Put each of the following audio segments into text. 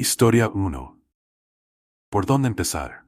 Historia 1. ¿Por dónde empezar?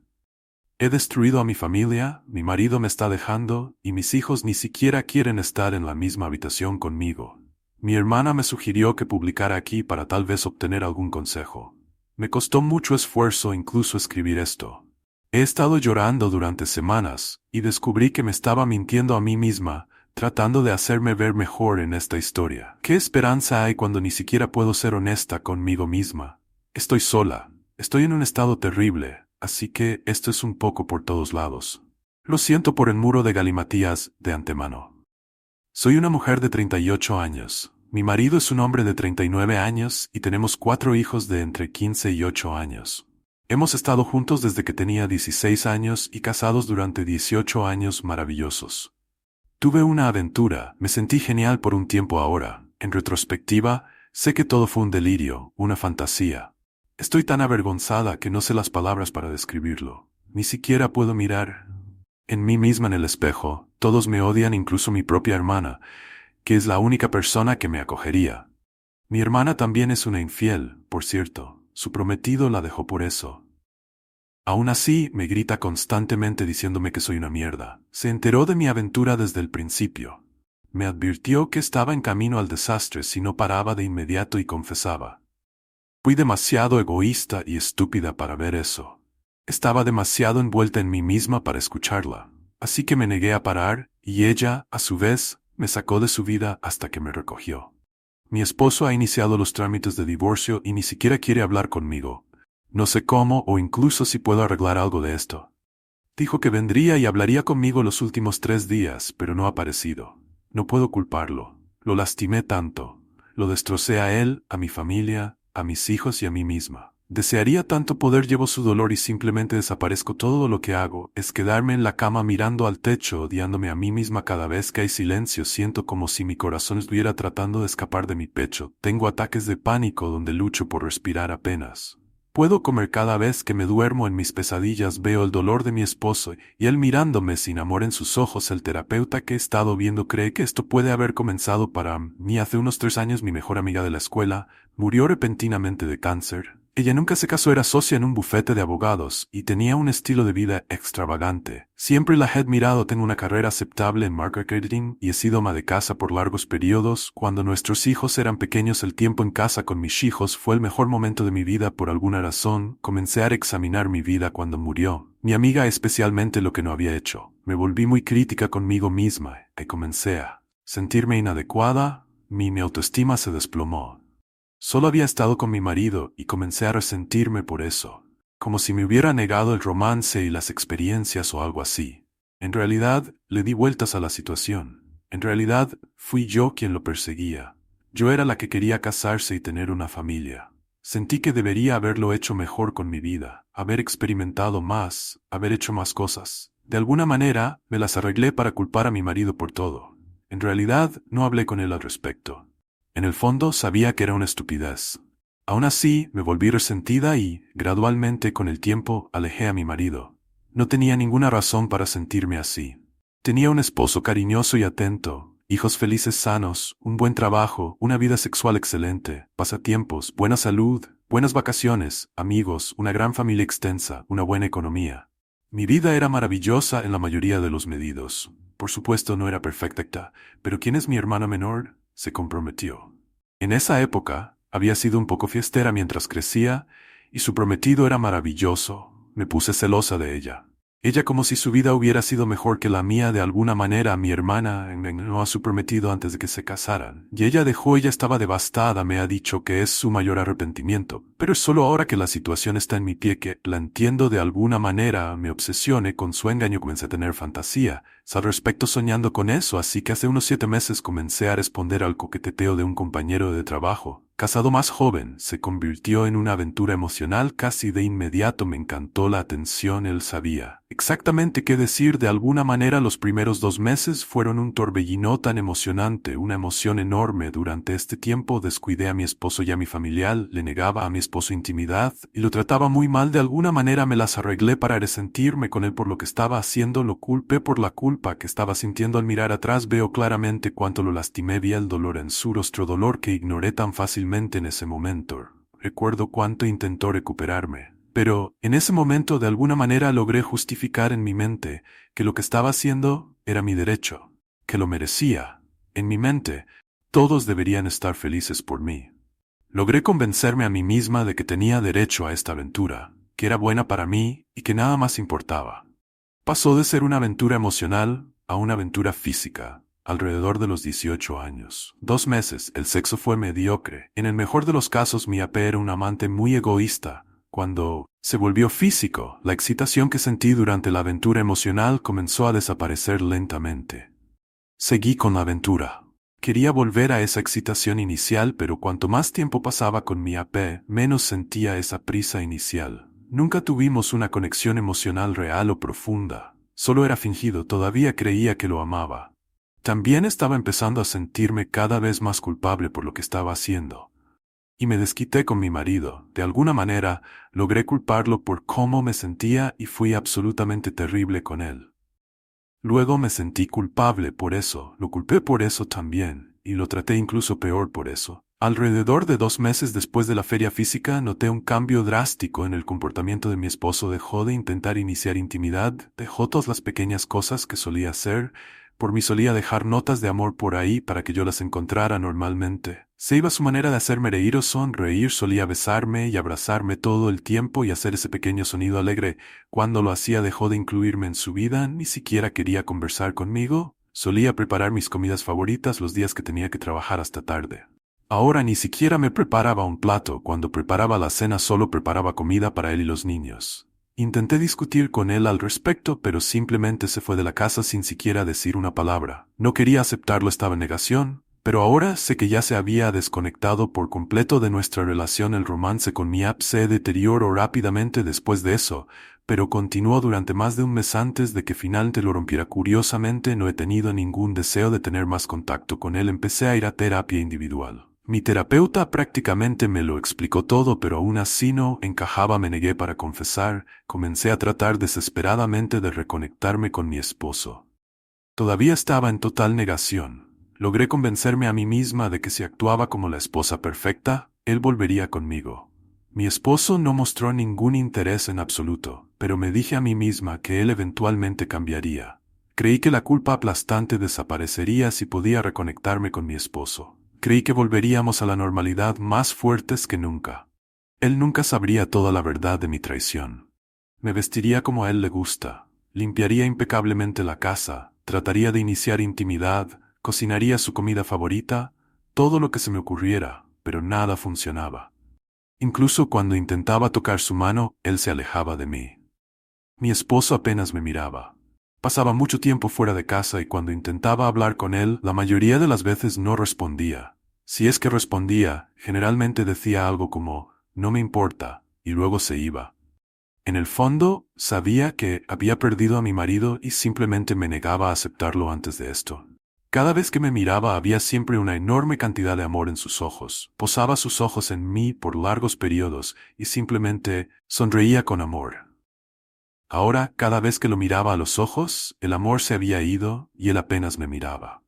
He destruido a mi familia, mi marido me está dejando, y mis hijos ni siquiera quieren estar en la misma habitación conmigo. Mi hermana me sugirió que publicara aquí para tal vez obtener algún consejo. Me costó mucho esfuerzo incluso escribir esto. He estado llorando durante semanas, y descubrí que me estaba mintiendo a mí misma, tratando de hacerme ver mejor en esta historia. ¿Qué esperanza hay cuando ni siquiera puedo ser honesta conmigo misma? Estoy sola. Estoy en un estado terrible, así que esto es un poco por todos lados. Lo siento por el muro de galimatías de antemano. Soy una mujer de 38 años. Mi marido es un hombre de 39 años y tenemos 4 hijos de entre 15 y 8 años. Hemos estado juntos desde que tenía 16 años y casados durante 18 años maravillosos. Tuve una aventura, me sentí genial por un tiempo ahora. En retrospectiva, sé que todo fue un delirio, una fantasía. Estoy tan avergonzada que no sé las palabras para describirlo. Ni siquiera puedo mirar en mí misma en el espejo. Todos me odian, incluso mi propia hermana, que es la única persona que me acogería. Mi hermana también es una infiel, por cierto. Su prometido la dejó por eso. Aún así, me grita constantemente diciéndome que soy una mierda. Se enteró de mi aventura desde el principio. Me advirtió que estaba en camino al desastre si no paraba de inmediato y confesaba. Fui demasiado egoísta y estúpida para ver eso. Estaba demasiado envuelta en mí misma para escucharla. Así que me negué a parar, y ella, a su vez, me sacó de su vida hasta que me recogió. Mi esposo ha iniciado los trámites de divorcio y ni siquiera quiere hablar conmigo. No sé cómo o incluso si puedo arreglar algo de esto. Dijo que vendría y hablaría conmigo los últimos 3 días, pero no ha aparecido. No puedo culparlo. Lo lastimé tanto. Lo destrocé a él, a mi familia, a mis hijos y a mí misma. Desearía tanto poder llevar su dolor y simplemente desaparezco. Todo lo que hago es quedarme en la cama mirando al techo, odiándome a mí misma cada vez que hay silencio. Siento como si mi corazón estuviera tratando de escapar de mi pecho. Tengo ataques de pánico donde lucho por respirar apenas. Puedo comer cada vez que me duermo. En mis pesadillas veo el dolor de mi esposo y él mirándome sin amor en sus ojos. El terapeuta que he estado viendo cree que esto puede haber comenzado para mí hace unos 3 años. Mi mejor amiga de la escuela murió repentinamente de cáncer. Ella nunca se casó, era socia en un bufete de abogados y tenía un estilo de vida extravagante. Siempre la he admirado. Tengo una carrera aceptable en marketing y he sido ama de casa por largos periodos. Cuando nuestros hijos eran pequeños, el tiempo en casa con mis hijos fue el mejor momento de mi vida. Por alguna razón, comencé a examinar mi vida cuando murió. Mi amiga, especialmente lo que no había hecho. Me volví muy crítica conmigo misma y comencé a sentirme inadecuada. Mi autoestima se desplomó. Solo había estado con mi marido y comencé a resentirme por eso, como si me hubiera negado el romance y las experiencias o algo así. En realidad, le di vueltas a la situación. En realidad, fui yo quien lo perseguía. Yo era la que quería casarse y tener una familia. Sentí que debería haberlo hecho mejor con mi vida, haber experimentado más, haber hecho más cosas. De alguna manera, me las arreglé para culpar a mi marido por todo. En realidad, no hablé con él al respecto. En el fondo sabía que era una estupidez. Aún así, me volví resentida y, gradualmente con el tiempo, alejé a mi marido. No tenía ninguna razón para sentirme así. Tenía un esposo cariñoso y atento, hijos felices sanos, un buen trabajo, una vida sexual excelente, pasatiempos, buena salud, buenas vacaciones, amigos, una gran familia extensa, una buena economía. Mi vida era maravillosa en la mayoría de los medidos. Por supuesto no era perfecta, pero ¿quién es mi hermana menor? Se comprometió. En esa época, había sido un poco fiestera mientras crecía, y su prometido era maravilloso. Me puse celosa de ella. Ella, como si su vida hubiera sido mejor que la mía de alguna manera. Mi hermana engañó a su prometido antes de que se casaran. Y ella estaba devastada. Me ha dicho que es su mayor arrepentimiento. Pero es solo ahora que la situación está en mi pie que la entiendo de alguna manera. Me obsesioné con su engaño. Comencé a tener fantasía al respecto, soñando con eso. Así que hace unos 7 meses comencé a responder al coqueteo de un compañero de trabajo. Casado más joven, se convirtió en una aventura emocional casi de inmediato. Me encantó la atención. Él sabía exactamente qué decir. De alguna manera los primeros 2 meses fueron un torbellino tan emocionante, una emoción enorme. Durante este tiempo descuidé a mi esposo y a mi familiar, le negaba a mi esposo intimidad y lo trataba muy mal. De alguna manera me las arreglé para resentirme con él por lo que estaba haciendo. Lo culpé por la culpa que estaba sintiendo. Al mirar atrás veo claramente cuánto lo lastimé. Vi el dolor en su rostro, dolor que ignoré tan fácilmente en ese momento. recuerdo cuánto intentó recuperarme. Pero, en ese momento de alguna manera logré justificar en mi mente que lo que estaba haciendo era mi derecho, que lo merecía. En mi mente, todos deberían estar felices por mí. Logré convencerme a mí misma de que tenía derecho a esta aventura, que era buena para mí y que nada más importaba. Pasó de ser una aventura emocional a una aventura física, alrededor de los 18 años. 2 meses, el sexo fue mediocre. En el mejor de los casos, mi AP era un amante muy egoísta. Cuando se volvió físico, la excitación que sentí durante la aventura emocional comenzó a desaparecer lentamente. Seguí con la aventura. Quería volver a esa excitación inicial, pero cuanto más tiempo pasaba con mi AP, menos sentía esa prisa inicial. Nunca tuvimos una conexión emocional real o profunda. Solo era fingido, todavía creía que lo amaba. También estaba empezando a sentirme cada vez más culpable por lo que estaba haciendo. Y me desquité con mi marido. De alguna manera, logré culparlo por cómo me sentía y fui absolutamente terrible con él. Luego me sentí culpable por eso, lo culpé por eso también, y lo traté incluso peor por eso. Alrededor de 2 meses después de la feria física, noté un cambio drástico en el comportamiento de mi esposo. Dejó de intentar iniciar intimidad, dejó todas las pequeñas cosas que solía hacer. Por mí solía dejar notas de amor por ahí para que yo las encontrara normalmente. Se iba su manera de hacerme reír o sonreír, solía besarme y abrazarme todo el tiempo y hacer ese pequeño sonido alegre. Cuando lo hacía dejó de incluirme en su vida, ni siquiera quería conversar conmigo. Solía preparar mis comidas favoritas los días que tenía que trabajar hasta tarde. Ahora ni siquiera me preparaba un plato. Cuando preparaba la cena solo preparaba comida para él y los niños. Intenté discutir con él al respecto, pero simplemente se fue de la casa sin siquiera decir una palabra. No quería aceptarlo, estaba en negación, pero ahora sé que ya se había desconectado por completo de nuestra relación. El romance con mi app se deterioró rápidamente después de eso, pero continuó durante más de un mes antes de que finalmente lo rompiera. Curiosamente, no he tenido ningún deseo de tener más contacto con él. Empecé a ir a terapia individual. Mi terapeuta prácticamente me lo explicó todo, pero aún así no encajaba. Me negué para confesar. Comencé a tratar desesperadamente de reconectarme con mi esposo. Todavía estaba en total negación. Logré convencerme a mí misma de que si actuaba como la esposa perfecta, él volvería conmigo. Mi esposo no mostró ningún interés en absoluto, pero me dije a mí misma que él eventualmente cambiaría. Creí que la culpa aplastante desaparecería si podía reconectarme con mi esposo. Creí que volveríamos a la normalidad más fuertes que nunca. Él nunca sabría toda la verdad de mi traición. Me vestiría como a él le gusta, limpiaría impecablemente la casa, trataría de iniciar intimidad, cocinaría su comida favorita, todo lo que se me ocurriera, pero nada funcionaba. Incluso cuando intentaba tocar su mano, él se alejaba de mí. Mi esposo apenas me miraba. Pasaba mucho tiempo fuera de casa y cuando intentaba hablar con él, la mayoría de las veces no respondía. Si es que respondía, generalmente decía algo como, no me importa, y luego se iba. En el fondo, sabía que había perdido a mi marido y simplemente me negaba a aceptarlo antes de esto. Cada vez que me miraba había siempre una enorme cantidad de amor en sus ojos. Posaba sus ojos en mí por largos periodos y simplemente sonreía con amor. Ahora, cada vez que lo miraba a los ojos, el amor se había ido y él apenas me miraba.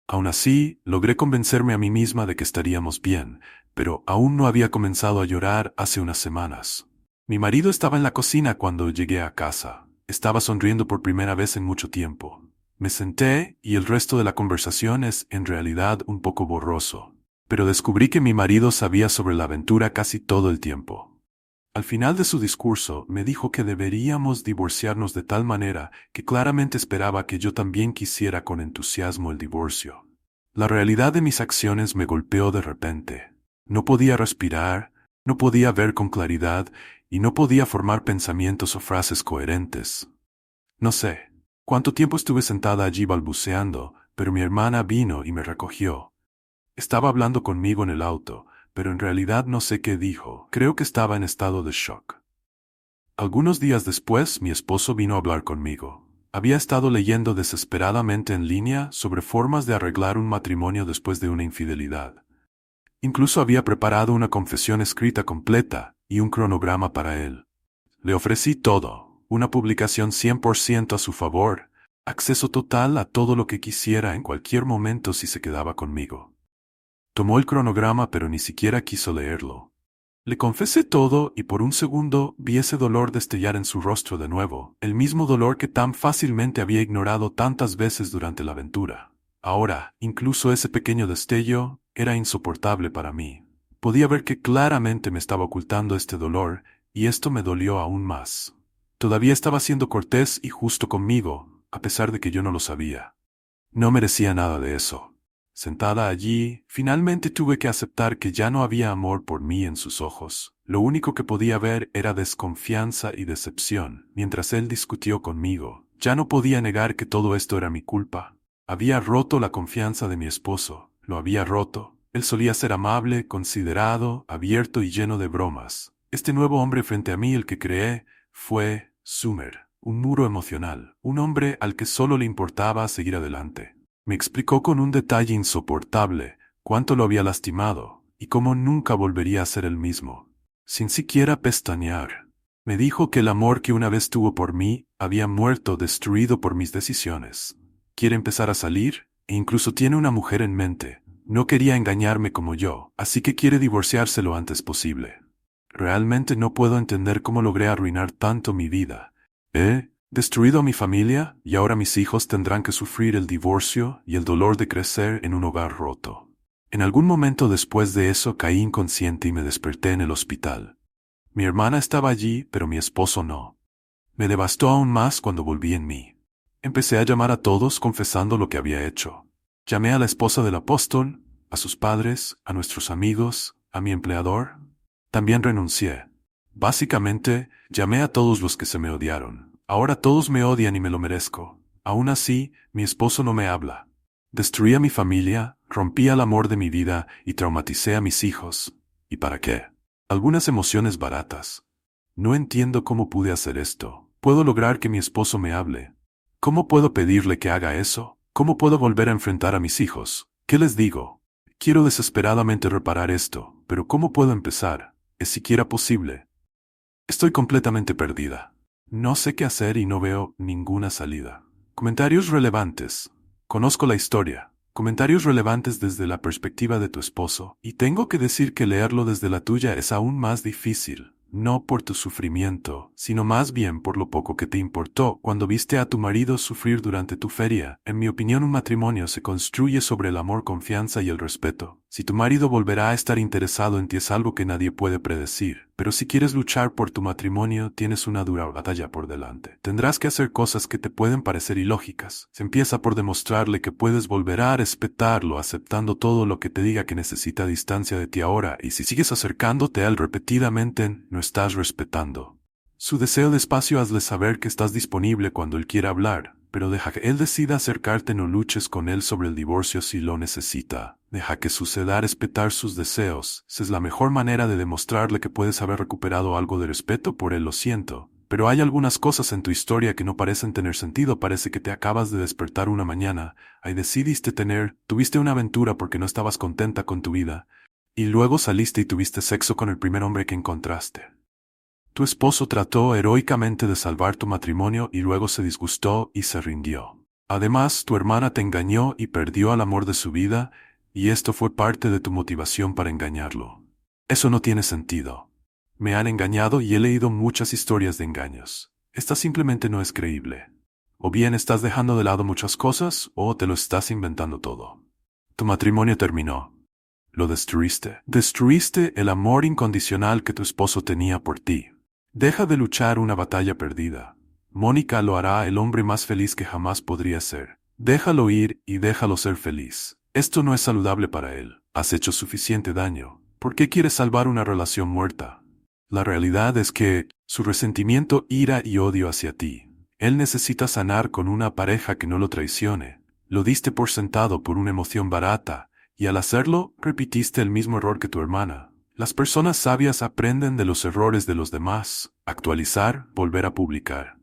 Aún así, logré convencerme a mí misma de que estaríamos bien, pero aún no había comenzado a llorar hace unas semanas. Mi marido estaba en la cocina cuando llegué a casa. Estaba sonriendo por primera vez en mucho tiempo. Me senté y el resto de la conversación es en realidad un poco borroso. Pero descubrí que mi marido sabía sobre la aventura casi todo el tiempo. Al final de su discurso, me dijo que deberíamos divorciarnos de tal manera que claramente esperaba que yo también quisiera con entusiasmo el divorcio. La realidad de mis acciones me golpeó de repente. No podía respirar, no podía ver con claridad y no podía formar pensamientos o frases coherentes. No sé cuánto tiempo estuve sentada allí balbuceando, pero mi hermana vino y me recogió. Estaba hablando conmigo en el auto, pero en realidad no sé qué dijo. Creo que estaba en estado de shock. Algunos días después, mi esposo vino a hablar conmigo. Había estado leyendo desesperadamente en línea sobre formas de arreglar un matrimonio después de una infidelidad. Incluso había preparado una confesión escrita completa y un cronograma para él. Le ofrecí todo, una publicación 100% a su favor, acceso total a todo lo que quisiera en cualquier momento si se quedaba conmigo. Tomó el cronograma pero ni siquiera quiso leerlo. Le confesé todo y por un segundo vi ese dolor destellar en su rostro de nuevo, el mismo dolor que tan fácilmente había ignorado tantas veces durante la aventura. Ahora, incluso ese pequeño destello era insoportable para mí. Podía ver que claramente me estaba ocultando este dolor, y esto me dolió aún más. Todavía estaba siendo cortés y justo conmigo, a pesar de que yo no lo sabía. No merecía nada de eso. Sentada allí, finalmente tuve que aceptar que ya no había amor por mí en sus ojos. Lo único que podía ver era desconfianza y decepción, mientras él discutió conmigo. Ya no podía negar que todo esto era mi culpa. Había roto la confianza de mi esposo, lo había roto. Él solía ser amable, considerado, abierto y lleno de bromas. Este nuevo hombre frente a mí, el que creé, fue Summer, un muro emocional, un hombre al que solo le importaba seguir adelante. Me explicó con un detalle insoportable cuánto lo había lastimado y cómo nunca volvería a ser el mismo. Sin siquiera pestañear, me dijo que el amor que una vez tuvo por mí había muerto destruido por mis decisiones. Quiere empezar a salir e incluso tiene una mujer en mente. No quería engañarme como yo, así que quiere divorciarse lo antes posible. Realmente no puedo entender cómo logré arruinar tanto mi vida. Destruido a mi familia, y ahora mis hijos tendrán que sufrir el divorcio y el dolor de crecer en un hogar roto. En algún momento después de eso caí inconsciente y me desperté en el hospital. Mi hermana estaba allí, pero mi esposo no. Me devastó aún más cuando volví en mí. Empecé a llamar a todos confesando lo que había hecho. Llamé a la esposa del apóstol, a sus padres, a nuestros amigos, a mi empleador. También renuncié. Básicamente, llamé a todos los que se me odiaron. Ahora todos me odian y me lo merezco. Aún así, mi esposo no me habla. Destruí a mi familia, rompí el amor de mi vida y traumaticé a mis hijos. ¿Y para qué? Algunas emociones baratas. No entiendo cómo pude hacer esto. ¿Puedo lograr que mi esposo me hable? ¿Cómo puedo pedirle que haga eso? ¿Cómo puedo volver a enfrentar a mis hijos? ¿Qué les digo? Quiero desesperadamente reparar esto, pero ¿cómo puedo empezar? ¿Es siquiera posible? Estoy completamente perdida. No sé qué hacer y no veo ninguna salida. Comentarios relevantes. Conozco la historia. Comentarios relevantes desde la perspectiva de tu esposo, y tengo que decir que leerlo desde la tuya es aún más difícil. No por tu sufrimiento, sino más bien por lo poco que te importó cuando viste a tu marido sufrir durante tu feria. En mi opinión, un matrimonio se construye sobre el amor, confianza y el respeto. Si tu marido volverá a estar interesado en ti es algo que nadie puede predecir, pero si quieres luchar por tu matrimonio, tienes una dura batalla por delante. Tendrás que hacer cosas que te pueden parecer ilógicas. Se empieza por demostrarle que puedes volver a respetarlo, aceptando todo lo que te diga que necesita distancia de ti ahora, y si sigues acercándote a él repetidamente, no estás respetando su deseo de espacio. Hazle saber que estás disponible cuando él quiera hablar, pero deja que él decida acercarte. No luches con él sobre el divorcio si lo necesita. Deja que suceda. Respetar sus deseos. Esa es la mejor manera de demostrarle que puedes haber recuperado algo de respeto por él. Lo siento, pero hay algunas cosas en tu historia que no parecen tener sentido. Parece que te acabas de despertar una mañana, y tuviste una aventura porque no estabas contenta con tu vida, y luego saliste y tuviste sexo con el primer hombre que encontraste. Tu esposo trató heroicamente de salvar tu matrimonio y luego se disgustó y se rindió. Además, tu hermana te engañó y perdió al amor de su vida, y esto fue parte de tu motivación para engañarlo. Eso no tiene sentido. Me han engañado y he leído muchas historias de engaños. Esta simplemente no es creíble. O bien estás dejando de lado muchas cosas, o te lo estás inventando todo. Tu matrimonio terminó. Lo destruiste. Destruiste el amor incondicional que tu esposo tenía por ti. Deja de luchar una batalla perdida. Mónica lo hará el hombre más feliz que jamás podría ser. Déjalo ir y déjalo ser feliz. Esto no es saludable para él. Has hecho suficiente daño. ¿Por qué quieres salvar una relación muerta? La realidad es que su resentimiento, ira y odio hacia ti. Él necesita sanar con una pareja que no lo traicione. Lo diste por sentado por una emoción barata, y al hacerlo, repitiste el mismo error que tu hermana. Las personas sabias aprenden de los errores de los demás. Actualizar, volver a publicar.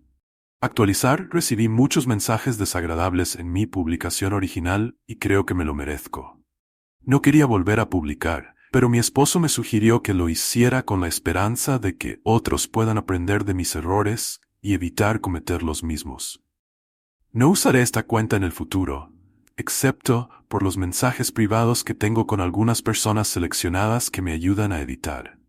Actualizar, recibí muchos mensajes desagradables en mi publicación original y creo que me lo merezco. No quería volver a publicar, pero mi esposo me sugirió que lo hiciera con la esperanza de que otros puedan aprender de mis errores y evitar cometer los mismos. No usaré esta cuenta en el futuro, excepto por los mensajes privados que tengo con algunas personas seleccionadas que me ayudan a editar.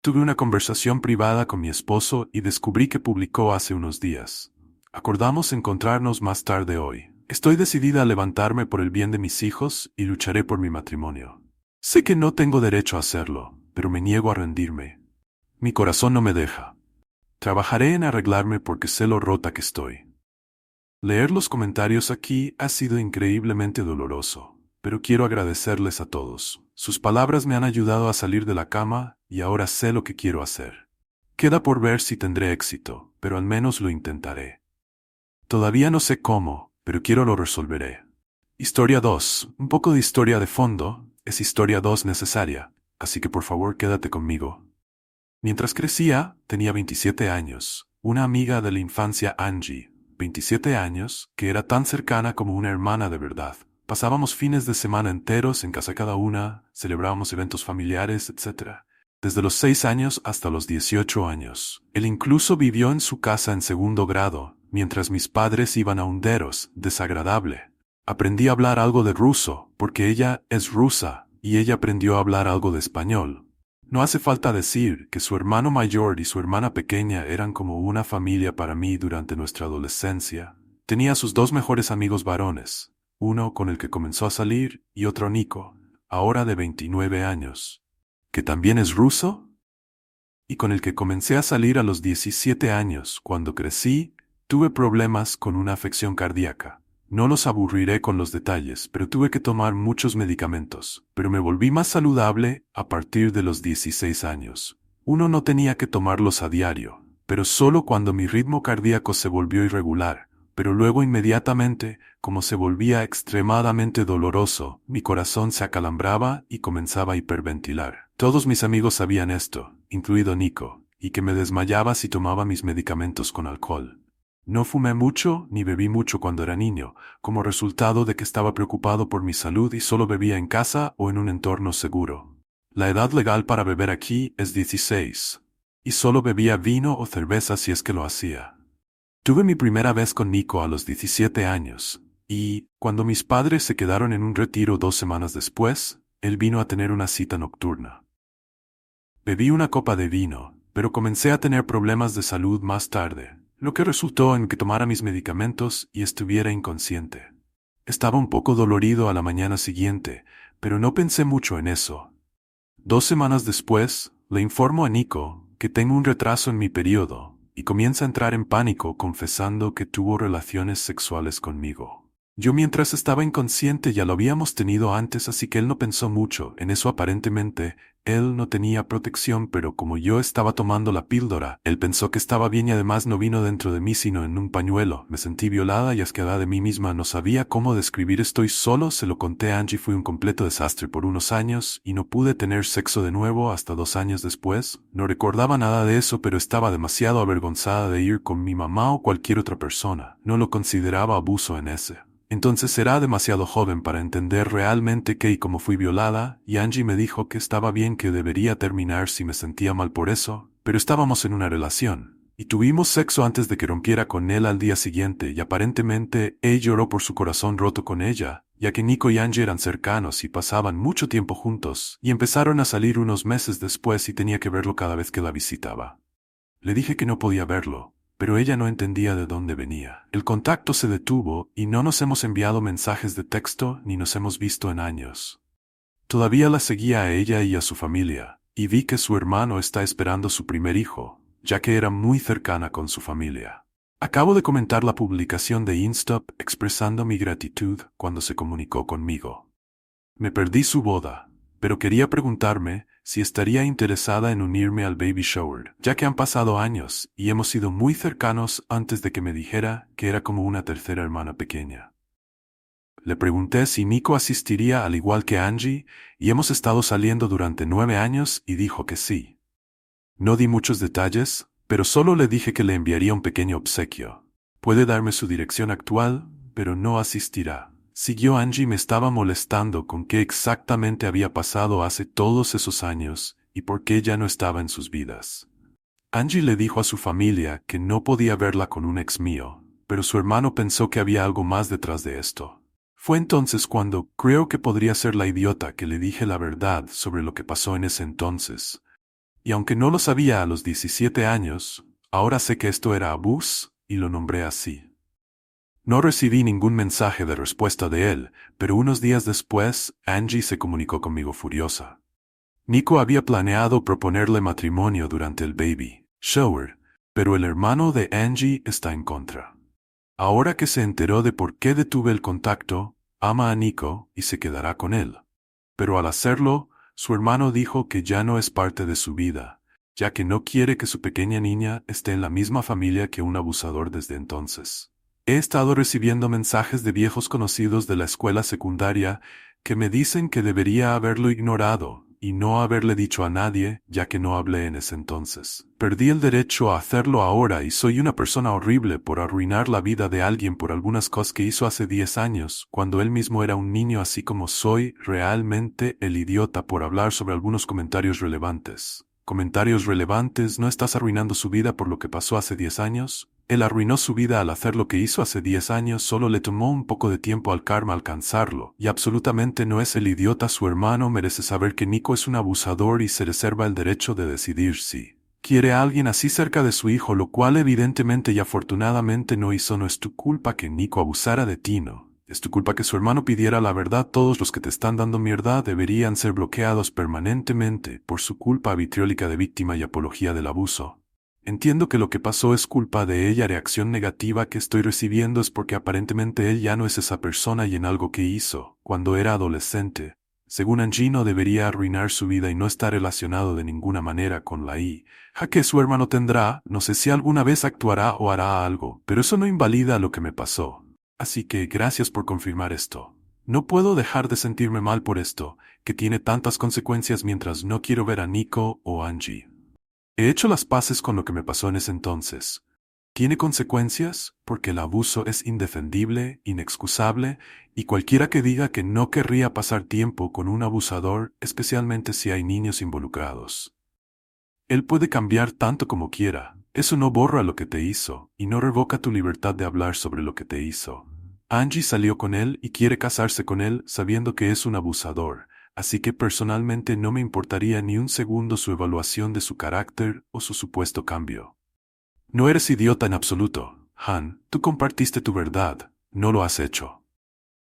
Tuve una conversación privada con mi esposo y descubrí que publicó hace unos días. Acordamos encontrarnos más tarde hoy. Estoy decidida a levantarme por el bien de mis hijos y lucharé por mi matrimonio. Sé que no tengo derecho a hacerlo, pero me niego a rendirme. Mi corazón no me deja. Trabajaré en arreglarme porque sé lo rota que estoy. Leer los comentarios aquí ha sido increíblemente doloroso, pero quiero agradecerles a todos. Sus palabras me han ayudado a salir de la cama y ahora sé lo que quiero hacer. Queda por ver si tendré éxito, pero al menos lo intentaré. Todavía no sé cómo, pero quiero lo resolveré. Historia 2. Un poco de historia de fondo, es historia 2 necesaria, así que por favor quédate conmigo. Mientras crecía, tenía 27 años. Una amiga de la infancia, Angie, 27 años, que era tan cercana como una hermana de verdad. Pasábamos fines de semana enteros en casa cada una, celebrábamos eventos familiares, etc. Desde los 6 años hasta los 18 años. Él incluso vivió en su casa en segundo grado, mientras mis padres iban a Honduras, desagradable. Aprendí a hablar algo de ruso, porque ella es rusa, y ella aprendió a hablar algo de español. No hace falta decir que su hermano mayor y su hermana pequeña eran como una familia para mí durante nuestra adolescencia. Tenía sus dos mejores amigos varones, uno con el que comenzó a salir y otro Nico, ahora de 29 años, que también es ruso, y con el que comencé a salir a los 17 años. Cuando crecí, tuve problemas con una afección cardíaca. No los aburriré con los detalles, pero tuve que tomar muchos medicamentos. Pero me volví más saludable a partir de los 16 años. Uno no tenía que tomarlos a diario, pero solo cuando mi ritmo cardíaco se volvió irregular. Pero luego inmediatamente, como se volvía extremadamente doloroso, mi corazón se acalambraba y comenzaba a hiperventilar. Todos mis amigos sabían esto, incluido Nico, y que me desmayaba si tomaba mis medicamentos con alcohol. No fumé mucho ni bebí mucho cuando era niño, como resultado de que estaba preocupado por mi salud y solo bebía en casa o en un entorno seguro. La edad legal para beber aquí es 16, y solo bebía vino o cerveza si es que lo hacía. Tuve mi primera vez con Nico a los 17 años, y, cuando mis padres se quedaron en un retiro 2 semanas después, él vino a tener una cita nocturna. Bebí una copa de vino, pero comencé a tener problemas de salud más tarde, lo que resultó en que tomara mis medicamentos y estuviera inconsciente. Estaba un poco dolorido a la mañana siguiente, pero no pensé mucho en eso. 2 semanas después, le informo a Nico que tengo un retraso en mi periodo, y comienza a entrar en pánico confesando que tuvo relaciones sexuales conmigo. Yo mientras estaba inconsciente ya lo habíamos tenido antes, así que él no pensó mucho en eso aparentemente. Él no tenía protección, pero como yo estaba tomando la píldora, él pensó que estaba bien y además no vino dentro de mí sino en un pañuelo. Me sentí violada y asqueada de mí misma, no sabía cómo describir estoy solo, se lo conté a Angie, fui un completo desastre por unos años y no pude tener sexo de nuevo hasta 2 años después. No recordaba nada de eso, pero estaba demasiado avergonzada de ir con mi mamá o cualquier otra persona. No lo consideraba abuso en ese. Entonces era demasiado joven para entender realmente qué y cómo fui violada, y Angie me dijo que estaba bien, que debería terminar si me sentía mal por eso, pero estábamos en una relación, y tuvimos sexo antes de que rompiera con él al día siguiente, y aparentemente él lloró por su corazón roto con ella, ya que Nico y Angie eran cercanos y pasaban mucho tiempo juntos, y empezaron a salir unos meses después y tenía que verlo cada vez que la visitaba. Le dije que no podía verlo, pero ella no entendía de dónde venía. El contacto se detuvo y no nos hemos enviado mensajes de texto ni nos hemos visto en años. Todavía la seguía a ella y a su familia, y vi que su hermano está esperando su primer hijo, ya que era muy cercana con su familia. Acabo de comentar la publicación de Instop expresando mi gratitud cuando se comunicó conmigo. Me perdí su boda, pero quería preguntarme si estaría interesada en unirme al baby shower, ya que han pasado años y hemos sido muy cercanos antes de que me dijera que era como una tercera hermana pequeña. Le pregunté si Nico asistiría al igual que Angie, y hemos estado saliendo durante 9 años y dijo que sí. No di muchos detalles, pero solo le dije que le enviaría un pequeño obsequio. Puede darme su dirección actual, pero no asistirá. Siguió Angie, me estaba molestando con qué exactamente había pasado hace todos esos años y por qué ya no estaba en sus vidas. Angie le dijo a su familia que no podía verla con un ex mío, pero su hermano pensó que había algo más detrás de esto. Fue entonces cuando creo que podría ser la idiota que le dije la verdad sobre lo que pasó en ese entonces. Y aunque no lo sabía a los 17 años, ahora sé que esto era abuso y lo nombré así. No recibí ningún mensaje de respuesta de él, pero unos días después, Angie se comunicó conmigo furiosa. Nico había planeado proponerle matrimonio durante el baby shower, pero el hermano de Angie está en contra. Ahora que se enteró de por qué detuve el contacto, ama a Nico y se quedará con él. Pero al hacerlo, su hermano dijo que ya no es parte de su vida, ya que no quiere que su pequeña niña esté en la misma familia que un abusador desde entonces. He estado recibiendo mensajes de viejos conocidos de la escuela secundaria que me dicen que debería haberlo ignorado y no haberle dicho a nadie, ya que no hablé en ese entonces. Perdí el derecho a hacerlo ahora y soy una persona horrible por arruinar la vida de alguien por algunas cosas que hizo hace 10 años, cuando él mismo era un niño, así como soy realmente el idiota por hablar sobre algunos comentarios relevantes. ¿Comentarios relevantes? ¿No estás arruinando su vida por lo que pasó hace 10 años? Él arruinó su vida al hacer lo que hizo hace 10 años, solo le tomó un poco de tiempo al karma alcanzarlo, y absolutamente no es el idiota. Su hermano merece saber que Nico es un abusador y se reserva el derecho de decidir si quiere a alguien así cerca de su hijo, lo cual evidentemente y afortunadamente no hizo. No es tu culpa que Nico abusara de ti, no. Es tu culpa que su hermano pidiera la verdad. Todos los que te están dando mierda deberían ser bloqueados permanentemente por su culpa vitriólica de víctima y apología del abuso. Entiendo que lo que pasó es culpa de ella. Reacción negativa que estoy recibiendo es porque aparentemente él ya no es esa persona y en algo que hizo cuando era adolescente. Según Angie, no debería arruinar su vida y no está relacionado de ninguna manera con la hija que su hermano tendrá. No sé si alguna vez actuará o hará algo, pero eso no invalida lo que me pasó. Así que gracias por confirmar esto. No puedo dejar de sentirme mal por esto, que tiene tantas consecuencias mientras no quiero ver a Nico o Angie. He hecho las paces con lo que me pasó en ese entonces. Tiene consecuencias porque el abuso es indefendible, inexcusable, y cualquiera que diga que no querría pasar tiempo con un abusador, especialmente si hay niños involucrados. Él puede cambiar tanto como quiera. Eso no borra lo que te hizo, y no revoca tu libertad de hablar sobre lo que te hizo. Angie salió con él y quiere casarse con él sabiendo que es un abusador. Así que personalmente no me importaría ni un segundo su evaluación de su carácter o su supuesto cambio. No eres idiota en absoluto, Han. Tú compartiste tu verdad, no lo has hecho.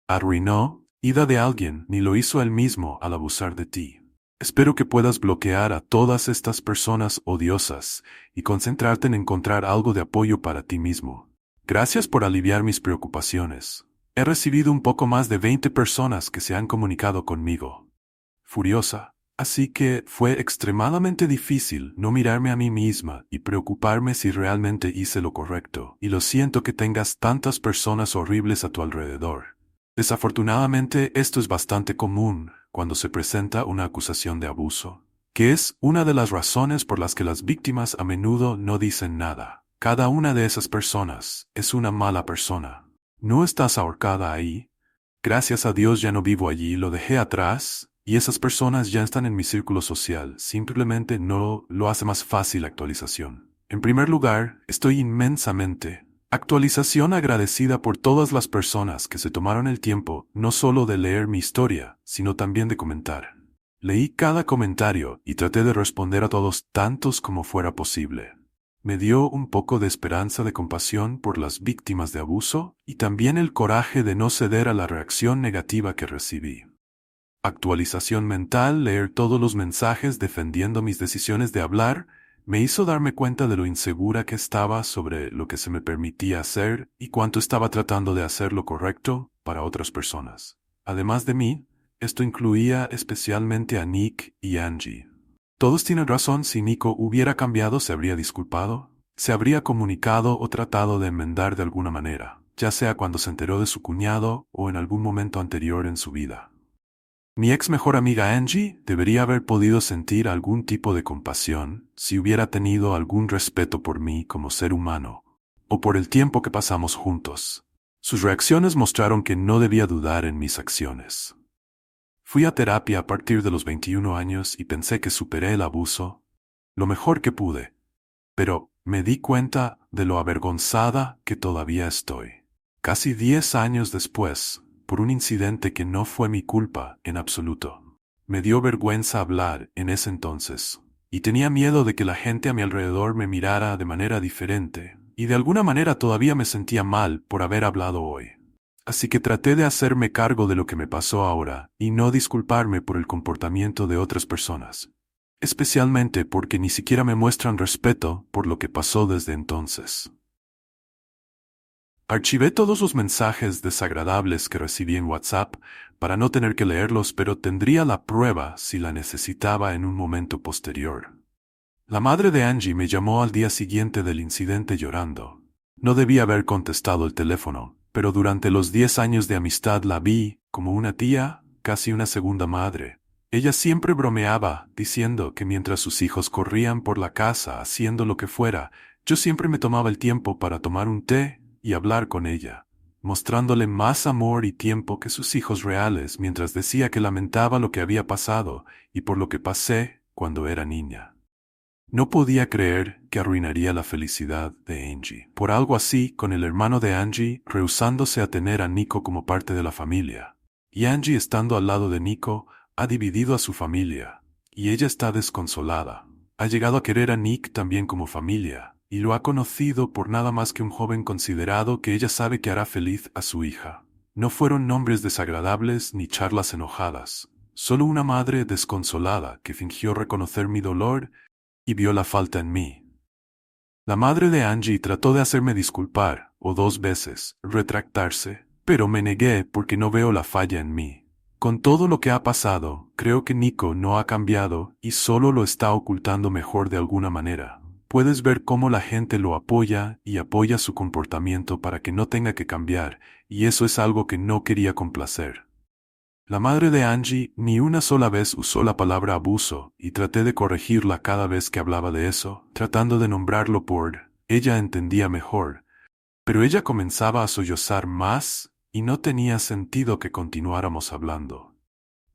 Arruinó vida de alguien, ni lo hizo él mismo al abusar de ti. Espero que puedas bloquear a todas estas personas odiosas y concentrarte en encontrar algo de apoyo para ti mismo. Gracias por aliviar mis preocupaciones. He recibido un poco más de 20 personas que se han comunicado conmigo. Furiosa, así que fue extremadamente difícil no mirarme a mí misma y preocuparme si realmente hice lo correcto, y lo siento que tengas tantas personas horribles a tu alrededor. Desafortunadamente esto es bastante común cuando se presenta una acusación de abuso, que es una de las razones por las que las víctimas a menudo no dicen nada. Cada una de esas personas es una mala persona. ¿No estás ahorcada ahí? Gracias a Dios ya no vivo allí, lo dejé atrás. Y esas personas ya están en mi círculo social, simplemente no lo hace más fácil la actualización. En primer lugar, estoy inmensamente agradecida por todas las personas que se tomaron el tiempo no solo de leer mi historia, sino también de comentar. Leí cada comentario y traté de responder a todos tantos como fuera posible. Me dio un poco de esperanza, de compasión por las víctimas de abuso y también el coraje de no ceder a la reacción negativa que recibí. Actualización mental, leer todos los mensajes defendiendo mis decisiones de hablar, me hizo darme cuenta de lo insegura que estaba sobre lo que se me permitía hacer y cuánto estaba tratando de hacer lo correcto para otras personas. Además de mí, esto incluía especialmente a Nick y Angie. Todos tienen razón. Si Nico hubiera cambiado, se habría disculpado, se habría comunicado o tratado de enmendar de alguna manera, ya sea cuando se enteró de su cuñado o en algún momento anterior en su vida. Mi ex mejor amiga Angie debería haber podido sentir algún tipo de compasión si hubiera tenido algún respeto por mí como ser humano, o por el tiempo que pasamos juntos. Sus reacciones mostraron que no debía dudar en mis acciones. Fui a terapia a partir de los 21 años y pensé que superé el abuso lo mejor que pude, pero me di cuenta de lo avergonzada que todavía estoy. Casi 10 años después, por un incidente que no fue mi culpa en absoluto. Me dio vergüenza hablar en ese entonces, y tenía miedo de que la gente a mi alrededor me mirara de manera diferente, y de alguna manera todavía me sentía mal por haber hablado hoy. Así que traté de hacerme cargo de lo que me pasó ahora y no disculparme por el comportamiento de otras personas, especialmente porque ni siquiera me muestran respeto por lo que pasó desde entonces. Archivé todos los mensajes desagradables que recibí en WhatsApp para no tener que leerlos, pero tendría la prueba si la necesitaba en un momento posterior. La madre de Angie me llamó al día siguiente del incidente llorando. No debía haber contestado el teléfono, pero durante los 10 años de amistad la vi como una tía, casi una segunda madre. Ella siempre bromeaba, diciendo que mientras sus hijos corrían por la casa haciendo lo que fuera, yo siempre me tomaba el tiempo para tomar un té y hablar con ella, mostrándole más amor y tiempo que sus hijos reales, mientras decía que lamentaba lo que había pasado y por lo que pasé cuando era niña. No podía creer que arruinaría la felicidad de Angie por algo así, con el hermano de Angie rehusándose a tener a Nico como parte de la familia. Y Angie, estando al lado de Nico, ha dividido a su familia, y ella está desconsolada. Ha llegado a querer a Nick también como familia, y lo ha conocido por nada más que un joven considerado que ella sabe que hará feliz a su hija. No fueron nombres desagradables ni charlas enojadas, solo una madre desconsolada que fingió reconocer mi dolor y vio la falta en mí. La madre de Angie trató de hacerme disculpar, o 2 veces, retractarse, pero me negué porque no veo la falla en mí. Con todo lo que ha pasado, creo que Nico no ha cambiado y solo lo está ocultando mejor de alguna manera. Puedes ver cómo la gente lo apoya y apoya su comportamiento para que no tenga que cambiar, y eso es algo que no quería complacer. La madre de Angie ni una sola vez usó la palabra abuso, y traté de corregirla cada vez que hablaba de eso, tratando de nombrarlo por ella entendía mejor, pero ella comenzaba a sollozar más y no tenía sentido que continuáramos hablando.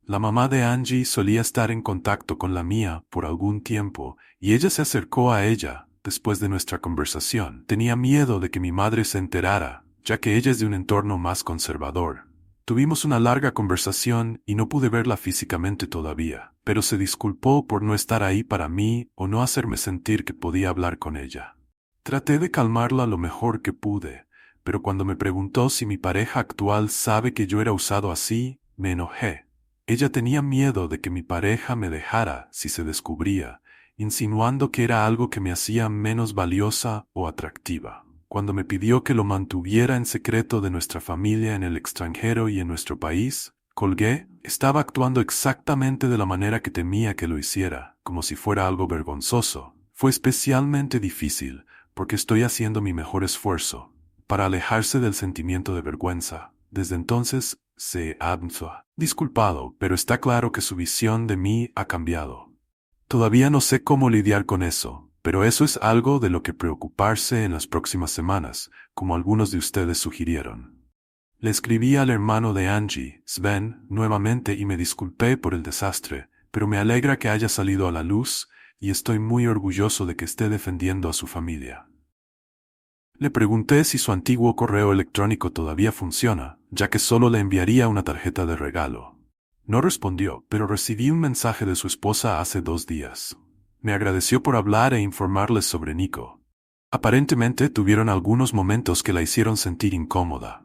La mamá de Angie solía estar en contacto con la mía por algún tiempo, y ella se acercó a ella después de nuestra conversación. Tenía miedo de que mi madre se enterara, ya que ella es de un entorno más conservador. Tuvimos una larga conversación y no pude verla físicamente todavía, pero se disculpó por no estar ahí para mí o no hacerme sentir que podía hablar con ella. Traté de calmarla lo mejor que pude, pero cuando me preguntó si mi pareja actual sabe que yo era usado así, me enojé. Ella tenía miedo de que mi pareja me dejara si se descubría, insinuando que era algo que me hacía menos valiosa o atractiva. Cuando me pidió que lo mantuviera en secreto de nuestra familia en el extranjero y en nuestro país, colgué. Estaba actuando exactamente de la manera que temía que lo hiciera, como si fuera algo vergonzoso. Fue especialmente difícil, porque estoy haciendo mi mejor esfuerzo para alejarse del sentimiento de vergüenza. Desde entonces se ha disculpado, pero está claro que su visión de mí ha cambiado. Todavía no sé cómo lidiar con eso, pero eso es algo de lo que preocuparse en las próximas semanas, como algunos de ustedes sugirieron. Le escribí al hermano de Angie, Sven, nuevamente y me disculpé por el desastre, pero me alegra que haya salido a la luz y estoy muy orgulloso de que esté defendiendo a su familia. Le pregunté si su antiguo correo electrónico todavía funciona, ya que solo le enviaría una tarjeta de regalo. No respondió, pero recibí un mensaje de su esposa hace 2 días. Me agradeció por hablar e informarles sobre Nico. Aparentemente tuvieron algunos momentos que la hicieron sentir incómoda.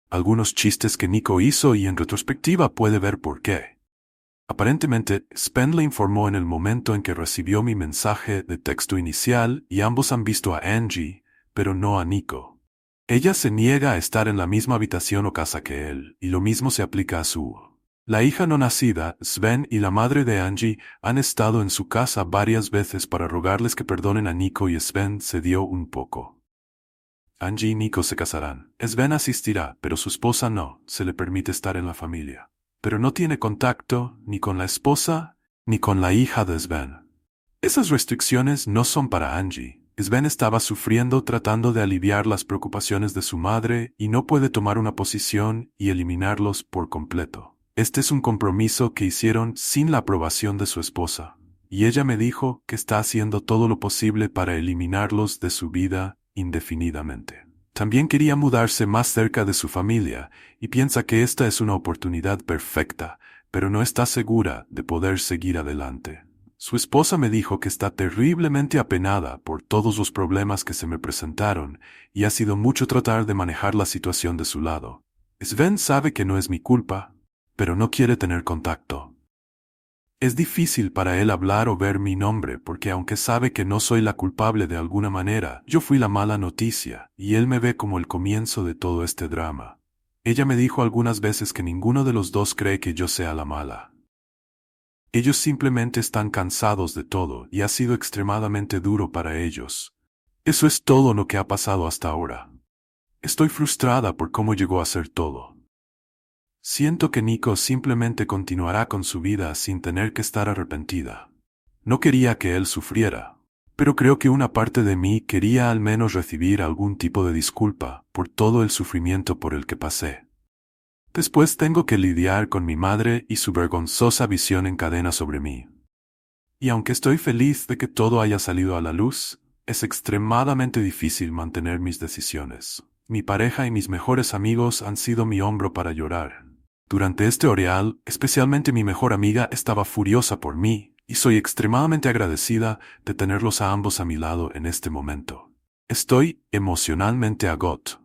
Algunos chistes que Nico hizo y en retrospectiva puede ver por qué. Aparentemente, Sven le informó en el momento en que recibió mi mensaje de texto inicial y ambos han visto a Angie, pero no a Nico. Ella se niega a estar en la misma habitación o casa que él, y lo mismo se aplica a su. La hija no nacida, Sven, y la madre de Angie han estado en su casa varias veces para rogarles que perdonen a Nico y Sven cedió un poco. Angie y Nico se casarán. Sven asistirá, pero su esposa no, se le permite estar en la familia. Pero no tiene contacto ni con la esposa ni con la hija de Sven. Esas restricciones no son para Angie. Sven estaba sufriendo tratando de aliviar las preocupaciones de su madre y no puede tomar una posición y eliminarlos por completo. Este es un compromiso que hicieron sin la aprobación de su esposa, y ella me dijo que está haciendo todo lo posible para eliminarlos de su vida indefinidamente. También quería mudarse más cerca de su familia y piensa que esta es una oportunidad perfecta, pero no está segura de poder seguir adelante. Su esposa me dijo que está terriblemente apenada por todos los problemas que se me presentaron y ha sido mucho tratar de manejar la situación de su lado. Sven sabe que no es mi culpa, pero no quiere tener contacto. Es difícil para él hablar o ver mi nombre porque aunque sabe que no soy la culpable de alguna manera, yo fui la mala noticia y él me ve como el comienzo de todo este drama. Ella me dijo algunas veces que ninguno de los dos cree que yo sea la mala. Ellos simplemente están cansados de todo y ha sido extremadamente duro para ellos. Eso es todo lo que ha pasado hasta ahora. Estoy frustrada por cómo llegó a ser todo. Siento que Nico simplemente continuará con su vida sin tener que estar arrepentida. No quería que él sufriera, pero creo que una parte de mí quería al menos recibir algún tipo de disculpa por todo el sufrimiento por el que pasé. Después tengo que lidiar con mi madre y su vergonzosa visión en cadena sobre mí. Y aunque estoy feliz de que todo haya salido a la luz, es extremadamente difícil mantener mis decisiones. Mi pareja y mis mejores amigos han sido mi hombro para llorar. Durante este oreal, especialmente mi mejor amiga estaba furiosa por mí, y soy extremadamente agradecida de tenerlos a ambos a mi lado en este momento. Estoy emocionalmente agotada.